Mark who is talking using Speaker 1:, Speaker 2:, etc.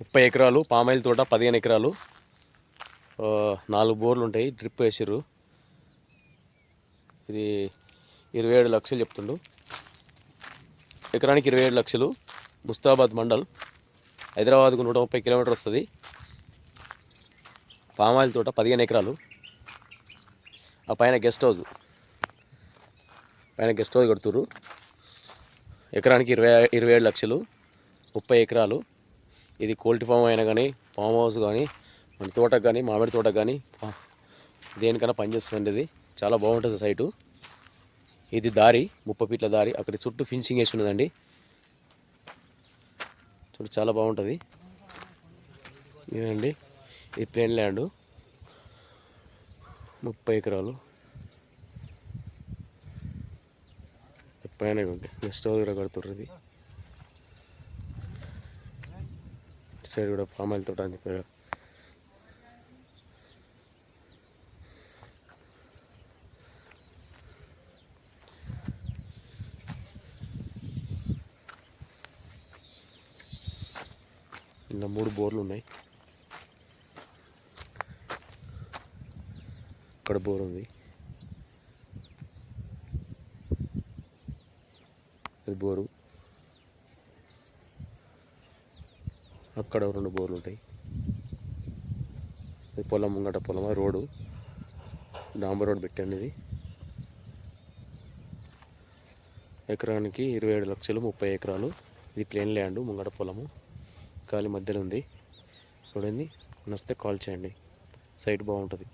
Speaker 1: 30 ఎకరాలు పామాయిల్ తోట, 15 ఎకరాలు, 4 బోర్లు ఉంటాయి. డ్రిప్ వేసిర్రు. ఇది 27 లక్షలు చెప్తుండు. ఎకరానికి 27 లక్షలు. ముస్తాబాద్ మండల్, హైదరాబాద్కు 130 కిలోమీటర్ వస్తుంది. పామాయిల్ తోట 15 ఎకరాలు. ఆ పైన గెస్ట్ హౌస్ కడుతుర్రు. ఎకరానికి 27 లక్షలు, 30 ఎకరాలు. ఇది కోల్డ్ ఫామ్ అయినా కానీ, ఫామ్ హౌస్ కానీ, మన తోటకు కానీ, మామిడి తోటకు కానీ దేనికైనా పనిచేస్తుంది. ఇది చాలా బాగుంటుంది సైటు. ఇది దారి 30 ఫీట్ల దారి. అక్కడ చుట్టూ ఫినిషింగ్ వేసి ఉన్నదండి. చూడు చాలా బాగుంటుంది. ఇదండి, ఇది ప్లేన్ ల్యాండ్, 30 ఎకరాలు. పైన గెస్ట్ హౌస్ కూడా కడుతుర్రు. ఇది సైడ్ కూడా పామాయిల్ తోట అని చెప్పారు. ఇలా 3 బోర్లు ఉన్నాయి. ఇక్కడ బోర్ ఉంది. ఇది బోరు. అక్కడ 2 బోర్లు ఉంటాయి. ఇది పొలం, ముంగట పొలం, రోడ్డు, డాంబర్ రోడ్ పెట్టండి. ఇది ఎకరానికి 27 లక్షలు, 30 ఎకరాలు. ఇది ప్లేన్ ల్యాండ్, ముంగట పొలము, గాలి మధ్యలో ఉంది. చూడండి, నచ్చితే కాల్ చేయండి. సైట్ బాగుంటుంది.